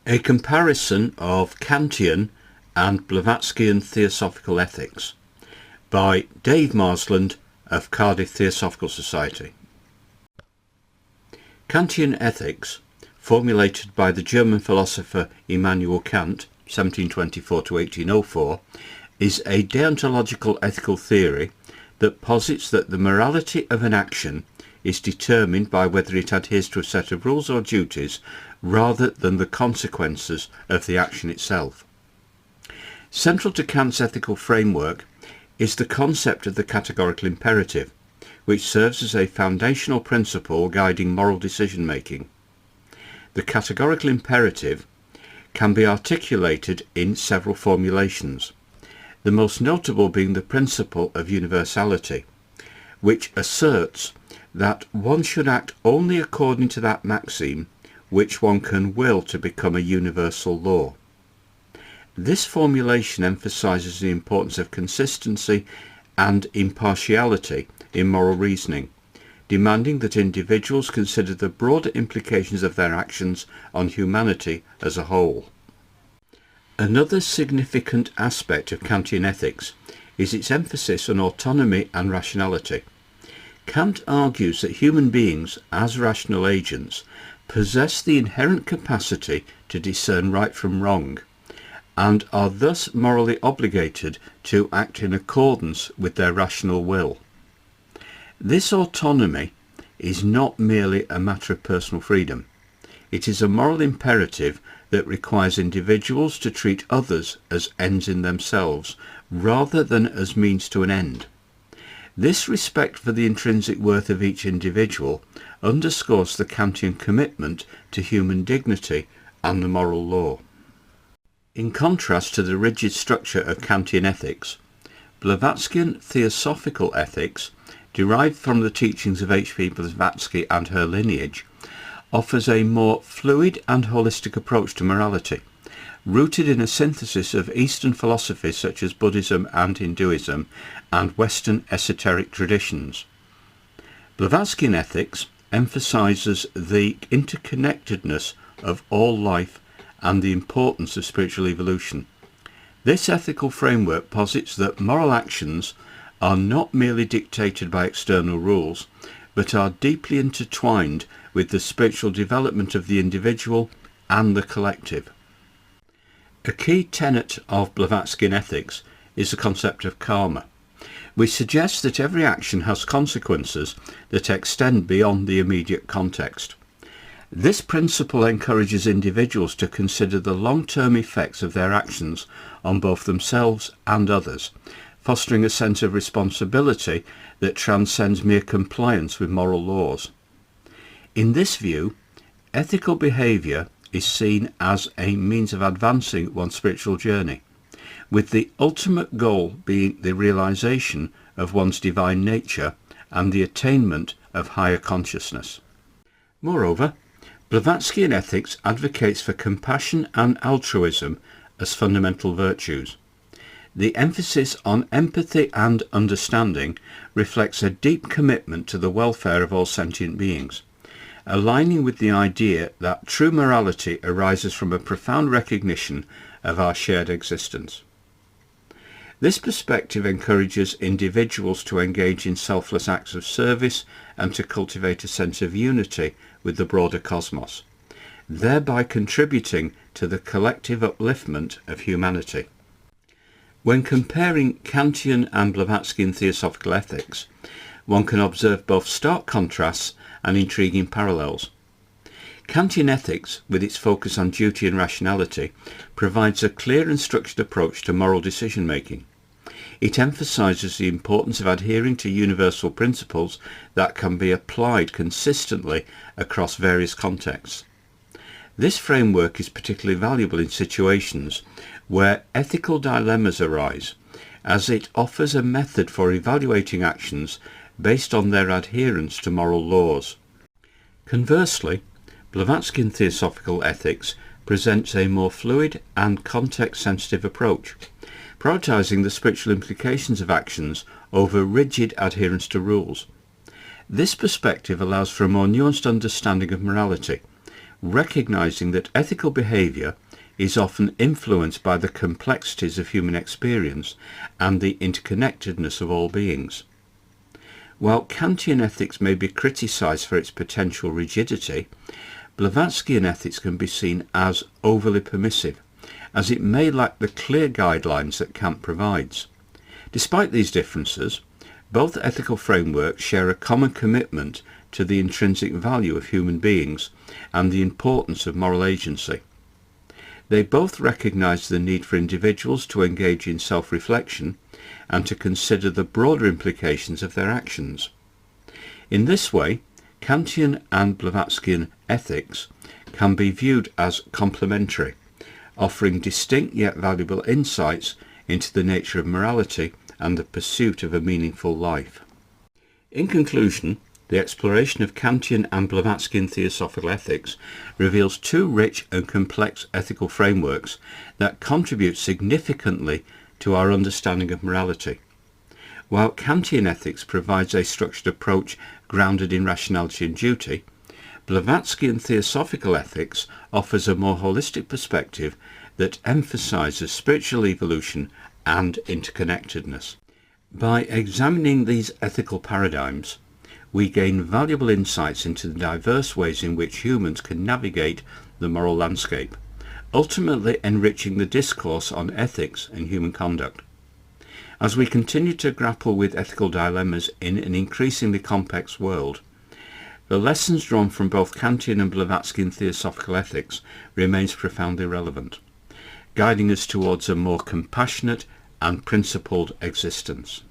A comparison of Kantian and Blavatskyan Theosophical Ethics by Dave Marsland of Cardiff Theosophical Society. Kantian ethics, formulated by the German philosopher Immanuel Kant 1724 to 1804, is a deontological ethical theory that posits that the morality of an action is determined by whether it adheres to a set of rules or duties rather than the consequences of the action itself. Central to Kant's ethical framework is the concept of the categorical imperative, which serves as a foundational principle guiding moral decision-making. The categorical imperative can be articulated in several formulations, the most notable being the principle of universality, which asserts that one should act only according to that maxim which one can will to become a universal law. This formulation emphasizes the importance of consistency and impartiality in moral reasoning, demanding that individuals consider the broader implications of their actions on humanity as a whole. Another significant aspect of Kantian ethics is its emphasis on autonomy and rationality. Kant argues that human beings, as rational agents, possess the inherent capacity to discern right from wrong, and are thus morally obligated to act in accordance with their rational will. This autonomy is not merely a matter of personal freedom. It is a moral imperative that requires individuals to treat others as ends in themselves rather than as means to an end. This respect for the intrinsic worth of each individual underscores the Kantian commitment to human dignity and the moral law. In contrast to the rigid structure of Kantian ethics, Blavatskyan Theosophical ethics, derived from the teachings of H.P. Blavatsky and her lineage, offers a more fluid and holistic approach to morality, rooted in a synthesis of Eastern philosophies such as Buddhism and Hinduism and Western esoteric traditions. Blavatskyan ethics emphasizes the interconnectedness of all life and the importance of spiritual evolution. This ethical framework posits that moral actions are not merely dictated by external rules, but are deeply intertwined with the spiritual development of the individual and the collective. A key tenet of Blavatskyan ethics is the concept of karma, which suggests that every action has consequences that extend beyond the immediate context. This principle encourages individuals to consider the long-term effects of their actions on both themselves and others, fostering a sense of responsibility that transcends mere compliance with moral laws. In this view, ethical behaviour is seen as a means of advancing one's spiritual journey, with the ultimate goal being the realisation of one's divine nature and the attainment of higher consciousness. Moreover, Blavatskyan ethics advocates for compassion and altruism as fundamental virtues. The emphasis on empathy and understanding reflects a deep commitment to the welfare of all sentient beings, aligning with the idea that true morality arises from a profound recognition of our shared existence. This perspective encourages individuals to engage in selfless acts of service and to cultivate a sense of unity with the broader cosmos, thereby contributing to the collective upliftment of humanity. When comparing Kantian and Blavatskyan theosophical ethics, one can observe both stark contrasts and intriguing parallels. Kantian ethics, with its focus on duty and rationality, provides a clear and structured approach to moral decision-making. It emphasizes the importance of adhering to universal principles that can be applied consistently across various contexts. This framework is particularly valuable in situations where ethical dilemmas arise, as it offers a method for evaluating actions based on their adherence to moral laws. Conversely, Blavatskyan Theosophical ethics presents a more fluid and context-sensitive approach, prioritizing the spiritual implications of actions over rigid adherence to rules. This perspective allows for a more nuanced understanding of morality, recognizing that ethical behavior is often influenced by the complexities of human experience and the interconnectedness of all beings. While Kantian ethics may be criticized for its potential rigidity, Blavatskyan ethics can be seen as overly permissive, as it may lack the clear guidelines that Kant provides. Despite these differences, both ethical frameworks share a common commitment to the intrinsic value of human beings and the importance of moral agency. They both recognize the need for individuals to engage in self-reflection and to consider the broader implications of their actions. In this way, Kantian and Blavatskyan ethics can be viewed as complementary, offering distinct yet valuable insights into the nature of morality and the pursuit of a meaningful life. In conclusion, the exploration of Kantian and Blavatskyan theosophical ethics reveals two rich and complex ethical frameworks that contribute significantly to our understanding of morality. While Kantian ethics provides a structured approach grounded in rationality and duty, Blavatskyan theosophical ethics offers a more holistic perspective that emphasizes spiritual evolution and interconnectedness. By examining these ethical paradigms, we gain valuable insights into the diverse ways in which humans can navigate the moral landscape, ultimately enriching the discourse on ethics and human conduct. As we continue to grapple with ethical dilemmas in an increasingly complex world, the lessons drawn from both Kantian and Blavatskyan theosophical ethics remains profoundly relevant, guiding us towards a more compassionate and principled existence.